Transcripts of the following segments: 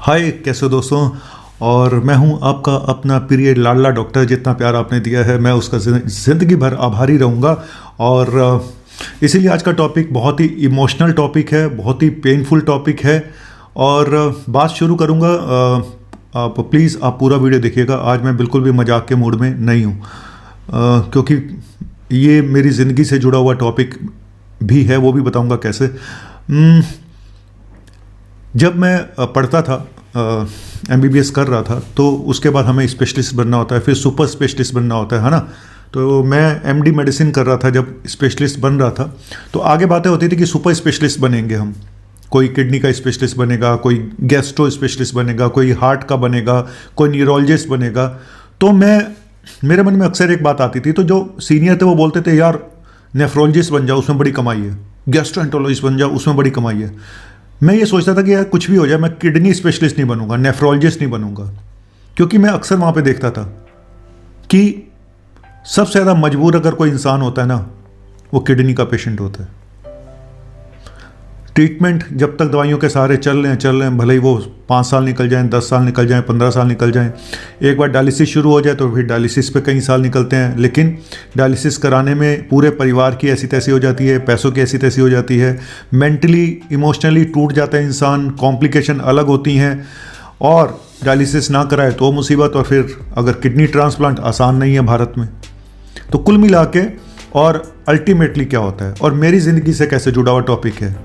हाय, कैसे हो दोस्तों। और मैं हूं आपका अपना प्रिय लाडला डॉक्टर। जितना प्यार आपने दिया है मैं उसका ज़िंदगी भर आभारी रहूंगा। और इसीलिए आज का टॉपिक बहुत ही इमोशनल टॉपिक है, बहुत ही पेनफुल टॉपिक है। और बात शुरू करूंगा। आप प्लीज़ आप पूरा वीडियो देखिएगा। आज मैं बिल्कुल भी मजाक के मूड में नहीं हूं, क्योंकि ये मेरी ज़िंदगी से जुड़ा हुआ टॉपिक भी है, वो भी बताऊंगा कैसे। जब मैं पढ़ता था, MBBS कर रहा था, तो उसके बाद हमें स्पेशलिस्ट बनना होता है, फिर सुपर स्पेशलिस्ट बनना होता है ना। तो मैं MD मेडिसिन कर रहा था जब स्पेशलिस्ट बन रहा था। तो आगे बातें होती थी कि सुपर स्पेशलिस्ट बनेंगे हम। कोई किडनी का स्पेशलिस्ट बनेगा, कोई गैस्ट्रो स्पेशलिस्ट बनेगा, कोई हार्ट का बनेगा, कोई न्यूरोलॉजिस्ट बनेगा। तो मेरे मन में अक्सर एक बात आती थी, तो जो सीनियर थे वो बोलते थे यार नेफ्रोलॉजिस्ट बन जाओ, उसमें बड़ी कमाई है, गैस्ट्रोएंटरोलॉजिस्ट बन जाओ, उसमें बड़ी कमाई है। मैं ये सोचता था कि यार कुछ भी हो जाए, मैं किडनी स्पेशलिस्ट नहीं बनूंगा, नेफ्रोलॉजिस्ट नहीं बनूंगा। क्योंकि मैं अक्सर वहाँ पे देखता था कि सबसे ज़्यादा मजबूर अगर कोई इंसान होता है ना, वो किडनी का पेशेंट होता है। ट्रीटमेंट जब तक दवाइयों के सहारे चल रहे हैं, भले ही वो 5 साल निकल जाएं, 10 साल निकल जाएं, 15 साल निकल जाएं। एक बार डायलिसिस शुरू हो जाए तो फिर डायलिसिस पे कई साल निकलते हैं। लेकिन डायलिसिस कराने में पूरे परिवार की ऐसी तैसी हो जाती है, पैसों की ऐसी तैसी हो जाती है, मेंटली इमोशनली टूट जाता है इंसान, कॉम्प्लिकेशन अलग होती हैं। और डायलिसिस ना कराए तो मुसीबत, और फिर अगर किडनी ट्रांसप्लांट आसान नहीं है भारत में। तो कुल मिला के और अल्टीमेटली क्या होता है, और मेरी ज़िंदगी से कैसे जुड़ा हुआ टॉपिक है,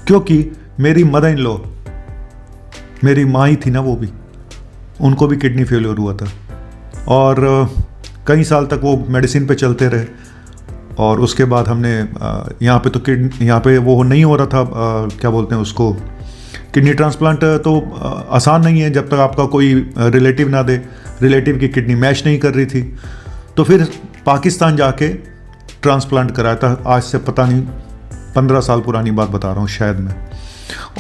क्योंकि मेरी मदर इन लॉ, मेरी माँ ही थी ना, वो भी, उनको भी किडनी फेलियर हुआ था। और कई साल तक वो मेडिसिन पे चलते रहे। और उसके बाद हमने यहाँ पे तो यहाँ पे वो नहीं हो रहा था, क्या बोलते हैं उसको, किडनी ट्रांसप्लांट तो आसान नहीं है जब तक आपका कोई रिलेटिव ना दे। रिलेटिव की किडनी मैच नहीं कर रही थी, तो फिर पाकिस्तान जाके ट्रांसप्लांट कराया था। आज से पता नहीं 15 साल पुरानी बात बता रहा हूँ शायद मैं।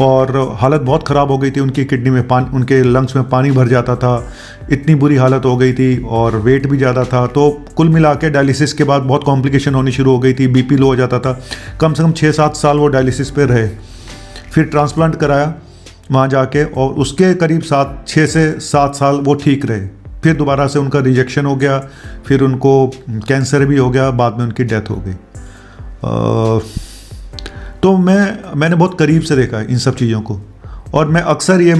और हालत बहुत ख़राब हो गई थी, उनकी किडनी में पानी, उनके लंग्स में पानी भर जाता था, इतनी बुरी हालत हो गई थी, और वेट भी ज़्यादा था। तो कुल मिला के डायलिसिस के बाद बहुत कॉम्प्लिकेशन होनी शुरू हो गई थी, BP लो हो जाता था। कम से कम 6-7 साल वो डायलिसिस पे रहे। फिर ट्रांसप्लांट कराया वहाँ जाके, और उसके करीब 6 से 7 साल वो ठीक रहे। फिर दोबारा से उनका रिजेक्शन हो गया, फिर उनको कैंसर भी हो गया, बाद में उनकी डेथ हो गई। तो मैंने बहुत करीब से देखा है इन सब चीज़ों को। और मैं अक्सर ये,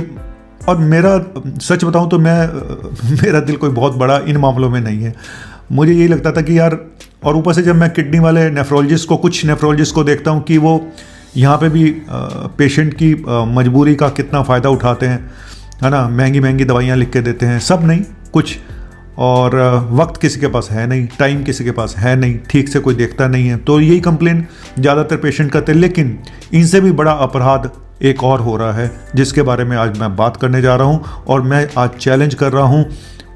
और मेरा सच बताऊं तो मेरा दिल कोई बहुत बड़ा इन मामलों में नहीं है। मुझे यही लगता था कि यार, और ऊपर से जब मैं किडनी वाले नेफ्रोलॉजिस्ट को, कुछ नेफ्रोलॉजिस्ट को देखता हूं कि वो यहाँ पे भी पेशेंट की मजबूरी का कितना फ़ायदा उठाते हैं, है ना। महंगी महंगी दवाइयाँ लिख के देते हैं, सब नहीं, कुछ। और वक्त किसी के पास है नहीं, टाइम किसी के पास है नहीं, ठीक से कोई देखता नहीं है। तो यही कंप्लेन ज़्यादातर पेशेंट करते हैं। लेकिन इनसे भी बड़ा अपराध एक और हो रहा है, जिसके बारे में आज मैं बात करने जा रहा हूँ। और मैं आज चैलेंज कर रहा हूँ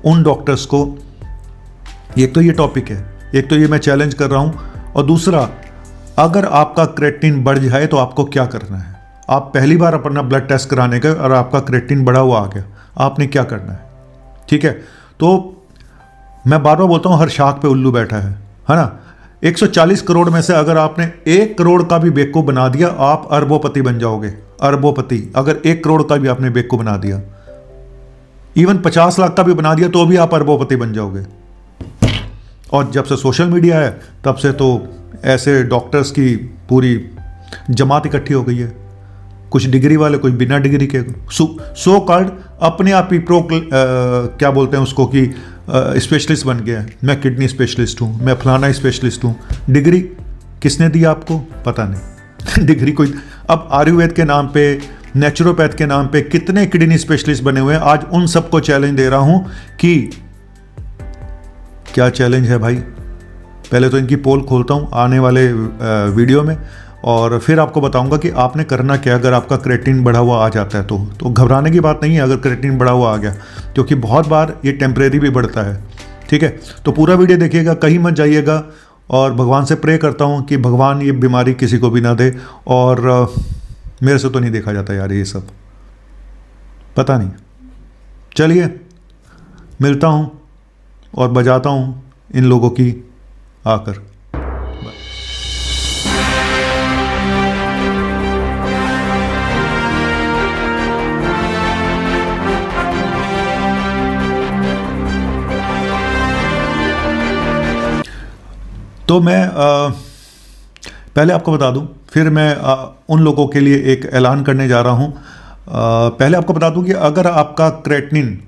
उन डॉक्टर्स को। एक तो ये टॉपिक है, एक तो ये मैं चैलेंज कर रहा हूँ, और दूसरा, अगर आपका क्रेटिनिन बढ़ जाए तो आपको क्या करना है। आप पहली बार अपना ब्लड टेस्ट कराने गए और आपका क्रेटिनिन बढ़ा हुआ आ गया, आपने क्या करना है, ठीक है। तो मैं बार बार बोलता हूँ, हर शाख पे उल्लू बैठा है ना। 140 करोड़ में से अगर आपने 1 करोड़ का भी बेवकूफ़ बना दिया, आप अरबोपति बन जाओगे, अरबोपति। अगर 1 करोड़ का भी आपने बेवकूफ़ बना दिया, इवन 50 लाख का भी बना दिया, तो भी आप अरबोपति बन जाओगे। और जब से सोशल मीडिया है, तब से तो ऐसे डॉक्टर्स की पूरी जमात इकट्ठी हो गई है। कुछ डिग्री वाले, कुछ बिना डिग्री के, सो कॉल्ड अपने आप ही क्या बोलते हैं उसको, कि स्पेशलिस्ट बन गया है। मैं किडनी स्पेशलिस्ट हूँ, मैं फलाना स्पेशलिस्ट हूँ। डिग्री किसने दी आपको, पता नहीं। डिग्री कोई, अब आयुर्वेद के नाम पे, नेचुरोपैथ के नाम पे कितने किडनी स्पेशलिस्ट बने हुए हैं। आज उन सबको चैलेंज दे रहा हूँ कि क्या चैलेंज है भाई। पहले तो इनकी पोल खोलता हूँ आने वाले वीडियो में, और फिर आपको बताऊंगा कि आपने करना क्या अगर आपका क्रेटिनिन बढ़ा हुआ आ जाता है। तो घबराने की बात नहीं है अगर क्रेटिनिन बढ़ा हुआ आ गया, क्योंकि बहुत बार ये टेम्परेरी भी बढ़ता है, ठीक है। तो पूरा वीडियो देखिएगा, कहीं मत जाइएगा। और भगवान से प्रे करता हूँ कि भगवान ये बीमारी किसी को भी ना दे। और मेरे से तो नहीं देखा जाता यार ये सब, पता नहीं। चलिए मिलता हूँ और बजाता हूँ इन लोगों की आकर। तो मैं पहले आपको बता दूं, फिर मैं उन लोगों के लिए एक ऐलान करने जा रहा हूं। पहले आपको बता दूं कि अगर आपका क्रेटिनिन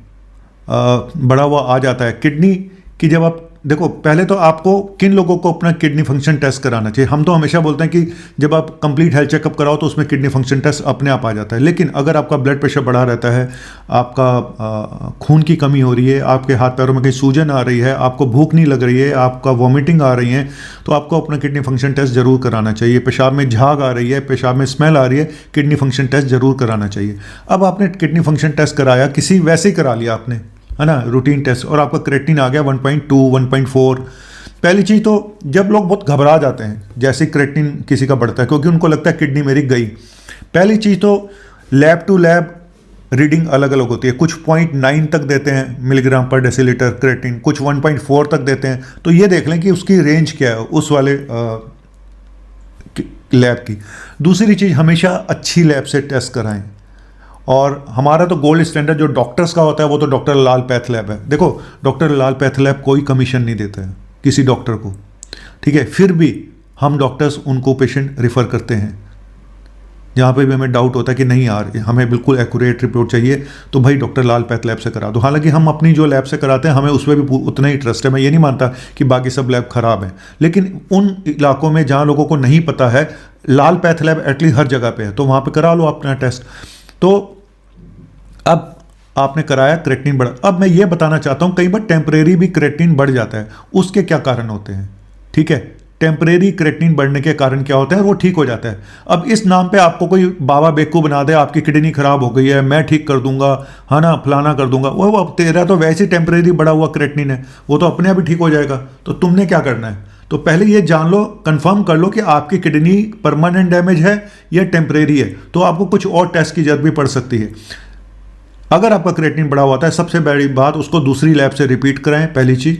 बढ़ा हुआ आ जाता है, किडनी की जब आप देखो, पहले तो आपको किन लोगों को अपना किडनी फंक्शन टेस्ट कराना चाहिए। हम तो हमेशा बोलते हैं कि जब आप कंप्लीट हेल्थ चेकअप कराओ तो उसमें किडनी फंक्शन टेस्ट अपने आप आ जाता है। लेकिन अगर आपका ब्लड प्रेशर बढ़ा रहता है, आपका खून की कमी हो रही है, आपके हाथ पैरों में कहीं सूजन आ रही है, आपको भूख नहीं लग रही है, आपका वॉमिटिंग आ रही है, तो आपको अपना किडनी फंक्शन टेस्ट जरूर कराना चाहिए। पेशाब में झाग आ रही है, पेशाब में स्मेल आ रही है, किडनी फंक्शन टेस्ट जरूर कराना चाहिए। अब आपने किडनी फंक्शन टेस्ट कराया, किसी वैसे ही करा लिया आपने, है ना, रूटीन टेस्ट, और आपका क्रेटिनिन आ गया 1.2 1.4। पहली चीज़ तो जब लोग बहुत घबरा जाते हैं जैसे क्रेटिनिन किसी का बढ़ता है, क्योंकि उनको लगता है किडनी मेरी गई। पहली चीज़ तो लैब टू लैब रीडिंग अलग अलग होती है। कुछ 0.9 तक देते हैं मिलीग्राम पर डेसीलीटर क्रेटिनिन, कुछ 1.4 तक देते हैं। तो ये देख लें कि उसकी रेंज क्या है उस वाले लैब की। दूसरी चीज़, हमेशा अच्छी लैब से टेस्ट कराएं। और हमारा तो गोल्ड स्टैंडर्ड जो डॉक्टर्स का होता है वो तो डॉक्टर लाल पैथ लैब है। देखो, डॉक्टर लाल पैथ लैब कोई कमीशन नहीं देता है किसी डॉक्टर को, ठीक है। फिर भी हम डॉक्टर्स उनको पेशेंट रिफ़र करते हैं जहाँ पे भी हमें डाउट होता है कि नहीं यार हमें बिल्कुल एक्यूरेट रिपोर्ट चाहिए, तो भाई डॉक्टर लाल पैथ लैब से करा दो। हालांकि हम अपनी जो लैब से कराते हैं हमें उसमें भी उतना ही ट्रस्ट है। मैं ये नहीं मानता कि बाकी सब लैब ख़राब हैं, लेकिन उन इलाकों में जहाँ लोगों को नहीं पता है, लाल पैथ लैब एटलीस्ट हर जगह पे है, तो वहाँ पे करा लो अपना टेस्ट। तो अब आपने कराया, क्रेटिनिन बढ़ा। अब मैं ये बताना चाहता हूँ, कई बार टेम्परेरी भी क्रेटिनिन बढ़ जाता है, उसके क्या कारण होते हैं, ठीक है। टेम्परेरी क्रेटिनिन बढ़ने के कारण क्या होता है, वो ठीक हो जाता है। अब इस नाम पे आपको कोई बाबा बेवकूफ़ बना दे, आपकी किडनी खराब हो गई है, मैं ठीक कर दूंगा, है ना, फलाना कर दूंगा, वो तेरा तो वैसे ही टेम्परेरी बढ़ा हुआ क्रेटिनिन है, वो तो अपने आप ही ठीक हो जाएगा। तो तुमने क्या करना है, तो पहले ये जान लो, कंफर्म कर लो कि आपकी किडनी परमानेंट डैमेज है या टेम्परेरी है। तो आपको कुछ और टेस्ट की जरूरत भी पड़ सकती है। अगर आपका क्रेटिनिन बढ़ा हुआ है, सबसे बड़ी बात, उसको दूसरी लैब से रिपीट कराएं। पहली चीज़,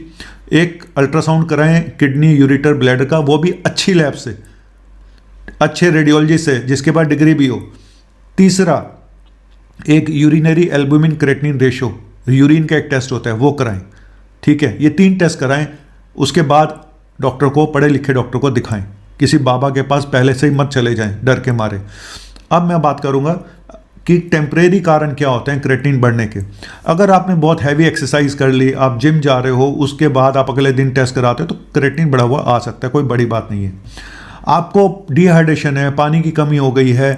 एक अल्ट्रासाउंड कराएं किडनी यूरेटर ब्लैडर का, वो भी अच्छी लैब से, अच्छे रेडियोलॉजी से जिसके बाद डिग्री भी हो। तीसरा, एक urinary albumin creatinine ratio, urine का एक टेस्ट होता है, वो कराएं, ठीक है। ये 3 टेस्ट कराएं, उसके बाद डॉक्टर को, पढ़े लिखे डॉक्टर को दिखाएं। किसी बाबा के पास पहले से ही मत चले जाएं डर के मारे। अब मैं बात करूंगा कि टेम्परेरी कारण क्या होते हैं क्रेटिनिन बढ़ने के। अगर आपने बहुत हैवी एक्सरसाइज कर ली, आप जिम जा रहे हो, उसके बाद आप अगले दिन टेस्ट कराते हो, तो क्रेटिनिन बढ़ा हुआ आ सकता है, कोई बड़ी बात नहीं है। आपको डिहाइड्रेशन है, पानी की कमी हो गई है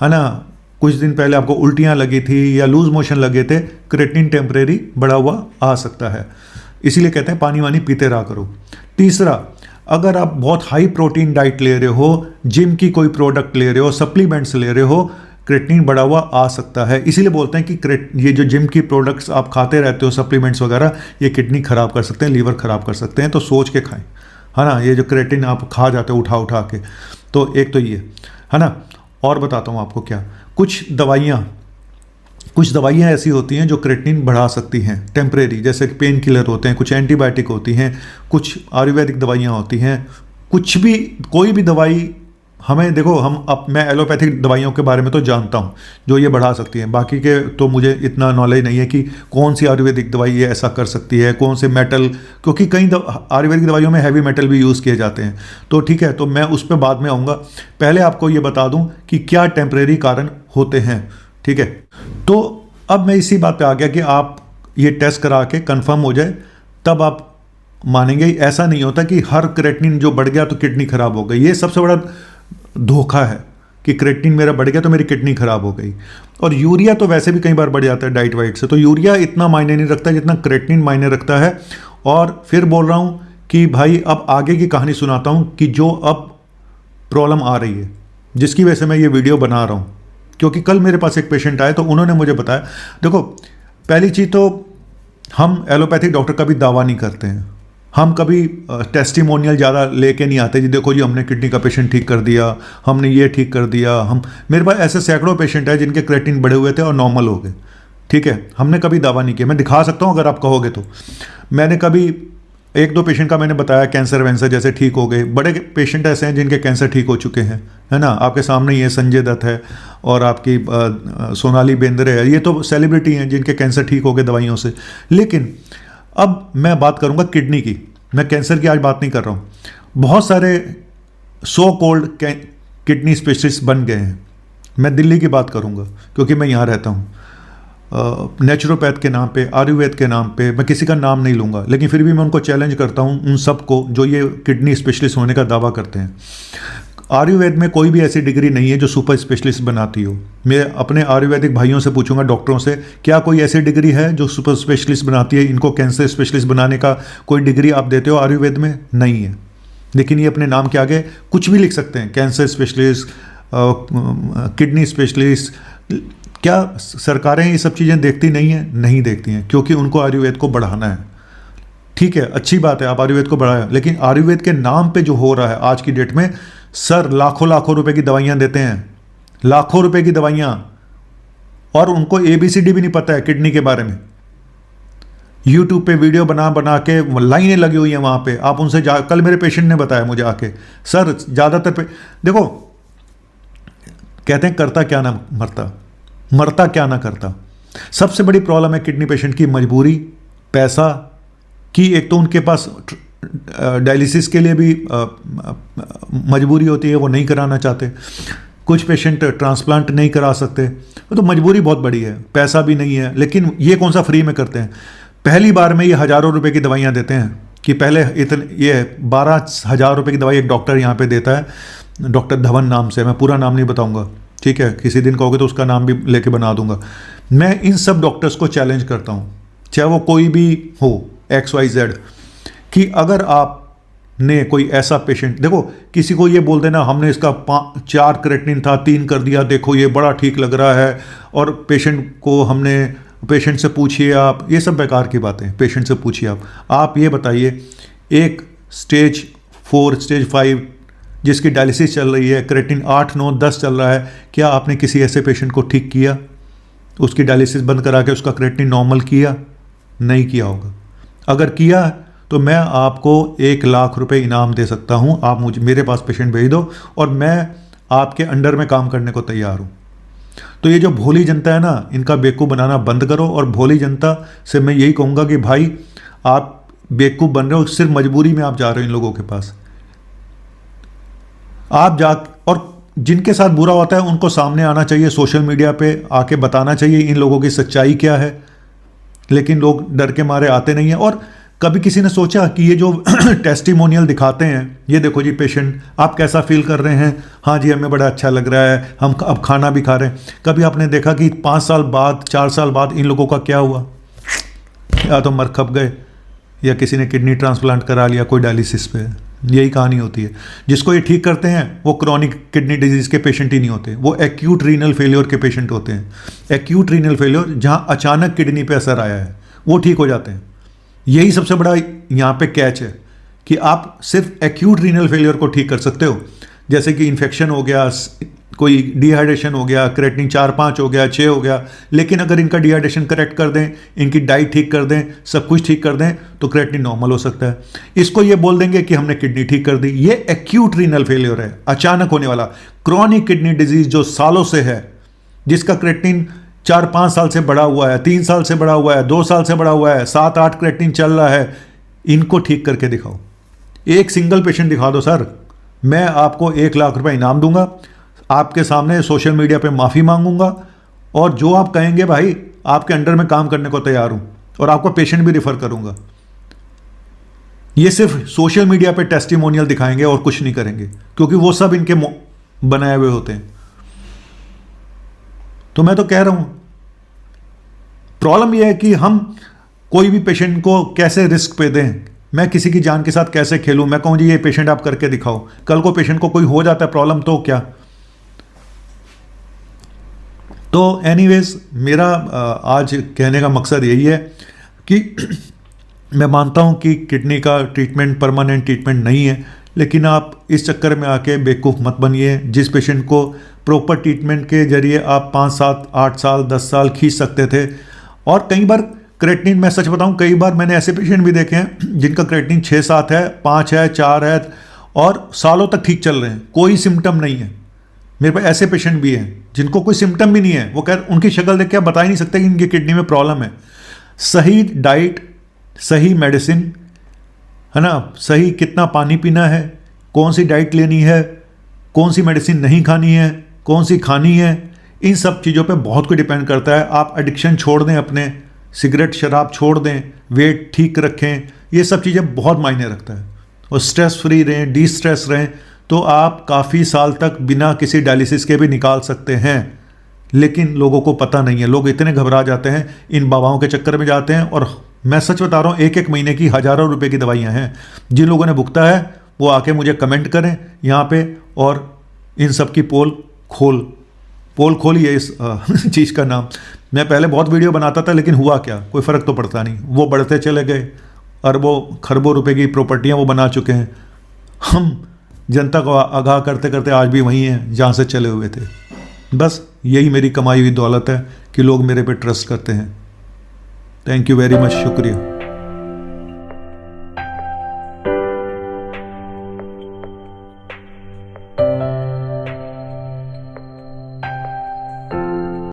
ना, कुछ दिन पहले आपको उल्टियाँ लगी थी या लूज मोशन लगे थे, क्रेटिनिन टेम्परेरी बढ़ा हुआ आ सकता है। इसीलिए कहते हैं पानी वानी पीते रहा करो। तीसरा, अगर आप बहुत हाई प्रोटीन डाइट ले रहे हो, जिम की कोई प्रोडक्ट ले रहे हो, सप्लीमेंट्स ले रहे हो, क्रेटिनिन बढ़ा हुआ आ सकता है। इसीलिए बोलते हैं कि ये जो जिम की प्रोडक्ट्स आप खाते रहते हो, सप्लीमेंट्स वगैरह, ये किडनी खराब कर सकते हैं, लीवर खराब कर सकते हैं, तो सोच के खाएं, है ना। ये जो क्रेटिनिन आप खा जाते हो उठा उठा के, तो एक तो ये है ना। और बताता हूँ आपको क्या, कुछ दवाइयाँ ऐसी होती हैं जो क्रेटिनिन बढ़ा सकती हैं टेम्परेरी, जैसे कि पेन किलर होते हैं, कुछ एंटीबायोटिक होती हैं, कुछ आयुर्वेदिक दवाइयाँ होती हैं, कुछ भी, कोई भी दवाई हमें, देखो मैं एलोपैथिक दवाइयों के बारे में तो जानता हूँ जो ये बढ़ा सकती हैं, बाकी के तो मुझे इतना नॉलेज नहीं है कि कौन सी आयुर्वेदिक दवाई ये ऐसा कर सकती है, कौन से मेटल, क्योंकि कई आयुर्वेदिक दवाइयों में हैवी मेटल भी यूज़ किए जाते हैं। तो ठीक है, तो मैं उस पर बाद में आऊँगा। पहले आपको ये बता दूँ कि क्या टेम्परेरी कारण होते हैं, ठीक है। तो अब मैं इसी बात पे आ गया कि आप ये टेस्ट करा के कंफर्म हो जाए, तब आप मानेंगे। ऐसा नहीं होता कि हर क्रेटिनिन जो बढ़ गया तो किडनी खराब हो गई। ये सबसे बड़ा धोखा है कि क्रेटिनिन मेरा बढ़ गया तो मेरी किडनी खराब हो गई। और यूरिया तो वैसे भी कई बार बढ़ जाता है डाइट वाइट से, तो यूरिया इतना मायने नहीं रखता जितना क्रेटिनिन मायने रखता है। और फिर बोल रहा हूँ कि भाई अब आगे की कहानी सुनाता हूँ कि जो अब प्रॉब्लम आ रही है, जिसकी वजह से मैं ये वीडियो बना रहा हूँ। क्योंकि कल मेरे पास एक पेशेंट आए तो उन्होंने मुझे बताया, देखो पहली चीज़ तो हम एलोपैथिक डॉक्टर का भी दावा नहीं करते हैं, हम कभी टेस्टिमोनियल ज़्यादा लेके नहीं आते जी, देखो जी हमने किडनी का पेशेंट ठीक कर दिया, हमने ये ठीक कर दिया। मेरे पास ऐसे सैकड़ों पेशेंट हैं जिनके क्रेटिनिन बढ़े हुए थे और नॉर्मल हो गए, ठीक है। हमने कभी दावा नहीं किया, मैं दिखा सकता हूँ अगर आप कहोगे तो। मैंने कभी 1-2 पेशेंट का मैंने बताया कैंसर वैंसर जैसे ठीक हो गए। बड़े पेशेंट ऐसे हैं जिनके कैंसर ठीक हो चुके हैं, है ना। आपके सामने ये संजय दत्त है और आपकी सोनाली बेंद्रे है, ये तो सेलिब्रिटी हैं जिनके कैंसर ठीक हो गए दवाइयों से। लेकिन अब मैं बात करूंगा किडनी की, मैं कैंसर की आज बात नहीं कर रहा हूँ। बहुत सारे सो कोल्ड किडनी स्पेशलिस्ट बन गए हैं। मैं दिल्ली की बात करूंगा क्योंकि मैं यहाँ रहता हूँ। नेचुरोपैथ के नाम पे, आयुर्वेद के नाम पे, मैं किसी का नाम नहीं लूँगा, लेकिन फिर भी मैं उनको चैलेंज करता हूँ, उन सब को जो ये किडनी स्पेशलिस्ट होने का दावा करते हैं। आयुर्वेद में कोई भी ऐसी डिग्री नहीं है जो सुपर स्पेशलिस्ट बनाती हो। मैं अपने आयुर्वेदिक भाइयों से पूछूंगा, डॉक्टरों से, क्या कोई ऐसी डिग्री है जो सुपर स्पेशलिस्ट बनाती है? इनको कैंसर स्पेशलिस्ट बनाने का कोई डिग्री आप देते हो आयुर्वेद में? नहीं है। लेकिन ये अपने नाम के आगे कुछ भी लिख सकते हैं, कैंसर स्पेशलिस्ट, किडनी स्पेशलिस्ट। क्या सरकारें ये सब चीज़ें देखती नहीं हैं? नहीं देखती हैं, क्योंकि उनको आयुर्वेद को बढ़ाना है। ठीक है, अच्छी बात है, आप आयुर्वेद को बढ़ाएं, लेकिन आयुर्वेद के नाम पे जो हो रहा है आज की डेट में, सर लाखों लाखों रुपए की दवाइयाँ देते हैं, लाखों रुपए की दवाइयाँ, और उनको ABCD भी नहीं पता है किडनी के बारे में। यूट्यूब पे वीडियो बना बना के लाइनें लगी हुई हैं वहाँ पे। आप उनसे कल मेरे पेशेंट ने बताया मुझे आके, सर ज़्यादातर देखो, कहते हैं करता क्या ना मरता, मरता क्या ना करता। सबसे बड़ी प्रॉब्लम है किडनी पेशेंट की मजबूरी, पैसा की। एक तो उनके पास डायलिसिस के लिए भी मजबूरी होती है, वो नहीं कराना चाहते। कुछ पेशेंट ट्रांसप्लांट नहीं करा सकते, तो मजबूरी बहुत बड़ी है, पैसा भी नहीं है। लेकिन ये कौन सा फ्री में करते हैं? पहली बार में ये हज़ारों रुपए की दवाइयाँ देते हैं कि पहले ये 12,000 रुपये की दवाई एक डॉक्टर यहाँ पे देता है, डॉक्टर धवन नाम से, मैं पूरा नाम नहीं बताऊँगा, ठीक है, किसी दिन कहोगे तो उसका नाम भी लेके बना दूंगा। मैं इन सब डॉक्टर्स को चैलेंज करता हूँ, चाहे वो कोई भी हो, XYZ, कि अगर आपने कोई ऐसा पेशेंट, देखो किसी को ये बोल देना हमने इसका 4 क्रेटिनिन था 3 कर दिया, देखो ये बड़ा ठीक लग रहा है, और पेशेंट से पूछिए आप, ये सब बेकार की बातें। पेशेंट से पूछिए आप ये बताइए, एक स्टेज 4 स्टेज 5 जिसकी डायलिसिस चल रही है, क्रेटिन 8 9 10 चल रहा है, क्या आपने किसी ऐसे पेशेंट को ठीक किया? उसकी डायलिसिस बंद करा के उसका क्रेटिन नॉर्मल किया? नहीं किया होगा। अगर किया तो मैं आपको 1 लाख रुपए इनाम दे सकता हूं, आप मेरे पास पेशेंट भेज दो और मैं आपके अंडर में काम करने को तैयार हूं। तो ये जो भोली जनता है ना, इनका बेवकूफ़ बनाना बंद करो। और भोली जनता से मैं यही कहूँगा कि भाई आप बेवकूफ़ बन रहे हो, सिर्फ मजबूरी में आप जा रहे हो इन लोगों के पास। आप जा, और जिनके साथ बुरा होता है उनको सामने आना चाहिए, सोशल मीडिया पे आके बताना चाहिए इन लोगों की सच्चाई क्या है, लेकिन लोग डर के मारे आते नहीं हैं। और कभी किसी ने सोचा कि ये जो टेस्टिमोनियल दिखाते हैं, ये देखो जी पेशेंट आप कैसा फील कर रहे हैं, हाँ जी हमें बड़ा अच्छा लग रहा है, हम अब खाना भी खा रहे हैं, कभी आपने देखा कि 5 साल बाद 4 साल बाद इन लोगों का क्या हुआ? या तो मर खप गए, या किसी ने किडनी ट्रांसप्लांट करा लिया कोई डायलिसिस पे। यही कहानी होती है। जिसको ये ठीक करते हैं वो क्रॉनिक किडनी डिजीज़ के पेशेंट ही नहीं होते, वो एक्यूट रीनल फेलियर के पेशेंट होते हैं। एक्यूट रीनल फेलियर जहाँ अचानक किडनी पे असर आया है, वो ठीक हो जाते हैं। यही सबसे बड़ा यहाँ पे कैच है कि आप सिर्फ एक्यूट रीनल फेलियर को ठीक कर सकते हो, जैसे कि इन्फेक्शन हो गया, कोई डिहाइड्रेशन हो गया, क्रेटिनिन 4-5 हो गया, 6 हो गया। लेकिन अगर इनका डिहाइड्रेशन करेक्ट कर दें, इनकी डाइट ठीक कर दें, सब कुछ ठीक कर दें, तो क्रेटिनिन नॉर्मल हो सकता है। इसको ये बोल देंगे कि हमने किडनी ठीक कर दी। ये एक्यूट रीनल फेलियर है, अचानक होने वाला। क्रॉनिक किडनी डिजीज जो सालों से है, जिसका क्रेटिनिन 4-5 साल से बढ़ा हुआ है, 3 साल से बढ़ा हुआ है, 2 साल से बढ़ा हुआ है, 7-8 क्रेटिनिन चल रहा है, इनको ठीक करके दिखाओ। एक सिंगल पेशेंट दिखा दो सर, मैं आपको 1 लाख रुपए इनाम दूंगा, आपके सामने सोशल मीडिया पे माफ़ी मांगूंगा, और जो आप कहेंगे भाई आपके अंडर में काम करने को तैयार हूं, और आपको पेशेंट भी रिफ़र करूंगा। ये सिर्फ सोशल मीडिया पे टेस्टिमोनियल दिखाएंगे और कुछ नहीं करेंगे, क्योंकि वो सब इनके बनाए हुए होते हैं। तो मैं तो कह रहा हूं, प्रॉब्लम यह है कि हम कोई भी पेशेंट को कैसे रिस्क पे दें। मैं किसी की जान के साथ कैसे खेलूं? मैं कहूं जी ये पेशेंट आप करके दिखाओ, कल को पेशेंट को कोई हो जाता है प्रॉब्लम, तो क्या? तो एनीवेज, मेरा आज कहने का मकसद यही है कि मैं मानता हूं कि किडनी का ट्रीटमेंट परमानेंट ट्रीटमेंट नहीं है, लेकिन आप इस चक्कर में आके बेवकूफ़ मत बनिए। जिस पेशेंट को प्रॉपर ट्रीटमेंट के जरिए आप 5-7-8 साल 10 साल खींच सकते थे, और कई बार क्रेटिनिन, मैं सच बताऊं, कई बार मैंने ऐसे पेशेंट भी देखे हैं जिनका क्रेटिनिन 6-7 है, 5 है, 4 है, और सालों तक ठीक चल रहे हैं, कोई सिम्टम नहीं है। मेरे पास ऐसे पेशेंट भी हैं जिनको कोई सिम्टम भी नहीं है, वो उनकी शक्ल देख के आप बता ही नहीं सकते कि इनकी किडनी में प्रॉब्लम है। सही डाइट, सही मेडिसिन है ना, सही कितना पानी पीना है, कौन सी डाइट लेनी है, कौन सी मेडिसिन नहीं खानी है, कौन सी खानी है, इन सब चीज़ों पे बहुत कुछ डिपेंड करता है। आप एडिक्शन छोड़ दें, अपने सिगरेट शराब छोड़ दें, वेट ठीक रखें, ये सब चीज़ें बहुत मायने रखता है। और स्ट्रेस फ्री रहें, डी स्ट्रेस रहें, तो आप काफ़ी साल तक बिना किसी डायलिसिस के भी निकाल सकते हैं। लेकिन लोगों को पता नहीं है, लोग इतने घबरा जाते हैं, इन बाबाओं के चक्कर में जाते हैं। और मैं सच बता रहा हूँ, एक एक महीने की हज़ारों रुपए की दवाइयाँ हैं। जिन लोगों ने भुगता है वो आके मुझे कमेंट करें यहाँ पे, और इन सब की पोल खोली है इस चीज़ का नाम। मैं पहले बहुत वीडियो बनाता था, लेकिन हुआ क्या, कोई फ़र्क तो पड़ता नहीं। वो बढ़ते चले गए, अरबों खरबों रुपए की प्रॉपर्टियाँ वो बना चुके हैं। हम जनता को आगाह करते करते आज भी वहीं हैं जहाँ से चले हुए थे। बस यही मेरी कमाई हुई दौलत है कि लोग मेरे पे ट्रस्ट करते हैं। थैंक यू वेरी मच, शुक्रिया।